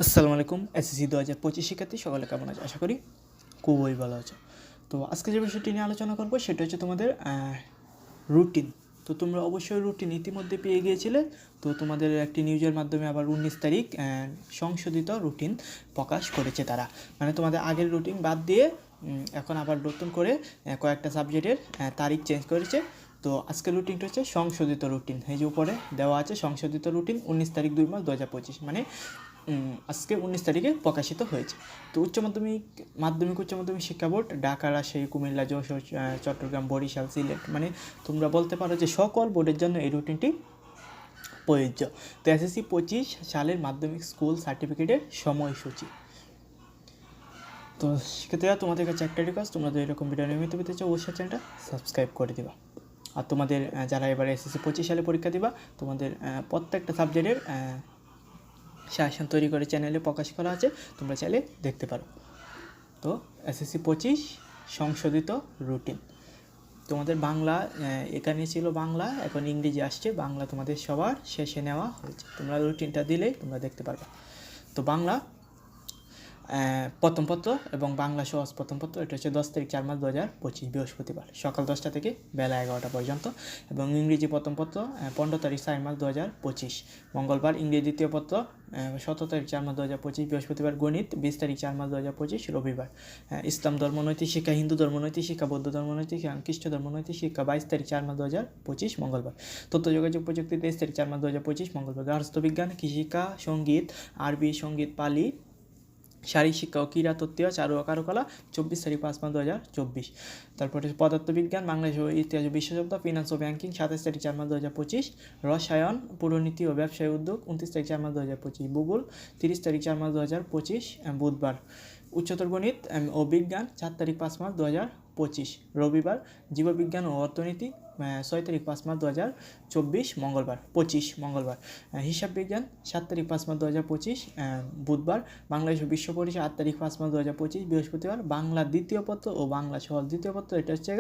আসসালামু আলাইকুম। এসএসসি 2025 শিক্ষার্থী সকলে কেমন আছে? আশা করি খুবই ভালো আছে। তো আজকে যে বিষয়টি নিয়ে আলোচনা করব সেটা হচ্ছে তোমাদের রুটিন। তো তোমরা অবশ্যই রুটিন ইতিমধ্যে পেয়ে গিয়েছিলে। তো তোমাদের একটি নিউজের মাধ্যমে আবার 19 তারিখ সংশোধিত রুটিন প্রকাশ করেছে তারা। মানে তোমাদের আগের রুটিন বাদ দিয়ে এখন আবার নতুন করে কয়েকটা সাবজেক্টের তারিখ চেঞ্জ করেছে। তো আজকের রুটিনটা হচ্ছে সংশোধিত রুটিন। এই যে উপরে দেওয়া আছে সংশোধিত রুটিন 19 তারিখ 2 মাস 2025, মানে আজকে 19 তারিখে প্রকাশিত হয়েছে। তো মাধ্যমিক উচ্চ মাধ্যমিক শিক্ষা বোর্ড ঢাকা, রাজশাহী, কুমিল্লা, যশোর, চট্টগ্রাম, বরিশাল, সিলেট, মানে তোমরা বলতে পারো যে সকল বোর্ডের জন্য এই রুটিনটি প্রযোজ্য। তো এসএসসি 25 সালের মাধ্যমিক স্কুল সার্টিফিকেটের সময়সূচি। তো সেক্ষেত্রে তোমাদের কাছে একটা রিকোয়েস্ট, তোমরা যদি এরকম ভিডিও নিয়মিত পেতে চাও অবশ্যই চ্যানেলটা সাবস্ক্রাইব করে দিবা। আর তোমাদের যারা এবার এসএসসি 25 সালে পরীক্ষা দিবা, তোমাদের প্রত্যেকটা সাবজেক্টের সাজেশন তৈরি করে চ্যানেলে প্রকাশ করা আছে, তোমরা চাইলে দেখতে পারো। তো এসএসসি 25 সংশোধিত রুটিন। তোমাদের বাংলা এখানে ছিল বাংলা, এখন ইংরেজি আসছে। বাংলা তোমাদের সবার শেষে নেওয়া হয়েছে। তোমরা রুটিনটা দিলেই তোমরা দেখতে পারবে। তো বাংলা প্রথম পত্র এবং বাংলা সহজ প্রথম পত্র, এটা হচ্ছে 10 তারিখ 4 মাস 2025 বৃহস্পতিবার সকাল 10টা থেকে বেলা 11টা পর্যন্ত। এবং ইংরেজি প্রথম পত্র 15 তারিখ 4 মাস 2025 মঙ্গলবার। ইংরেজি দ্বিতীয় পত্র 17 তারিখ 4 মাস 2025 বৃহস্পতিবার। গণিত 20 তারিখ 4 মাস 2025 রবিবার। ইসলাম ধর্মনৈতিক শিক্ষা, হিন্দু ধর্মনৈতিক শিক্ষা, বৌদ্ধ ধর্মনৈতিক শিক্ষা, খ্রিস্ট ধর্মনৈতিক শিক্ষা 22 তারিখ 4 মাস 2025 মঙ্গলবার। তথ্য যোগাযোগ প্রযুক্তি 23 তারিখ 4 মাস 2025 মঙ্গলবার। গার্হস্থ্য বিজ্ঞান, কৃষিশিক্ষা, সঙ্গীত, আরবি, সঙ্গীত, পালি, শারীরিক শিক্ষা ও ক্রীড়া তত্ত্ব, চারু ও কারুকলা 24 তারিখ 5 মাস 2024। তারপরে পদার্থবিজ্ঞান, বাংলাদেশ ও ইতিহাস ও বিশ্বশব্দ, ফিনান্স ও ব্যাংকিং 27 তারিখ 4 মাস 2025। রসায়ন, পুরনীতি ও ব্যবসায় উদ্যোগ 29 তারিখ 4 মাস 2025। ভূগোল 30 তারিখ 4 মাস 2025 বুধবার। উচ্চতর গণিত ও বিজ্ঞান 4 তারিখ 5 মাস 2025 রবিবার। জীববিজ্ঞান ও অর্থনীতি 6 তারিখ 5 মাস 2024 মঙ্গলবার। হিসাব বিজ্ঞান 7 তারিখ 5 মাস 2025 বুধবার। বাংলাদেশ ও বিশ্ব পরিচয় 8 তারিখ 5 মাস 2025 বৃহস্পতিবার। বাংলা দ্বিতীয় পত্র ও বাংলা সহজ দ্বিতীয় পত্র, এটা হচ্ছে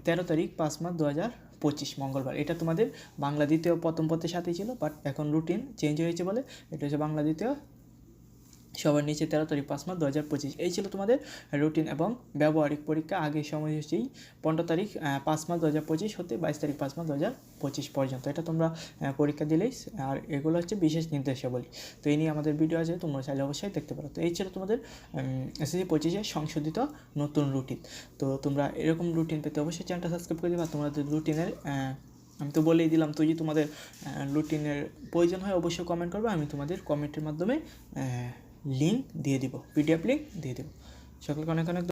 13 তারিখ 5 মাস 2025 মঙ্গলবার। এটা তোমাদের বাংলা দ্বিতীয় প্রথম পত্রের সাথেই ছিল, বাট এখন রুটিন চেঞ্জ হয়েছে বলে এটা হচ্ছে বাংলা দ্বিতীয় সবার নিচে 13 তারিখ 5 মাস 2025। এই ছিল তোমাদের রুটিন এবং ব্যবহারিক পরীক্ষা। আগের সময়সূচি 15 তারিখ 5 মাস 2025 হতে 22 তারিখ 5 মাস 2025 পর্যন্ত। এটা তোমরা পরীক্ষা দিলেই। আর এগুলো হচ্ছে বিশেষ নির্দেশাবলী। তো এই নিয়ে আমাদের ভিডিও আছে, তোমরা চাইলে অবশ্যই দেখতে পারো। তো এই ছিল তোমাদের এসএসসি 25 সংশোধিত নতুন রুটিন। তো তোমরা এরকম রুটিন পেতে অবশ্যই চ্যানেলটা সাবস্ক্রাইব করে দেবে। আর তোমাদের রুটিনের আমি তো বলেই দিলাম, তো যদি তোমাদের রুটিনের প্রয়োজন হয় অবশ্যই কমেন্ট করবে, আমি তোমাদের কমেন্টের মাধ্যমে লিঙ্ক দিয়ে দিব, পিডিএফ লিঙ্ক দিয়ে দেবো। সকলকে অনেক অনেক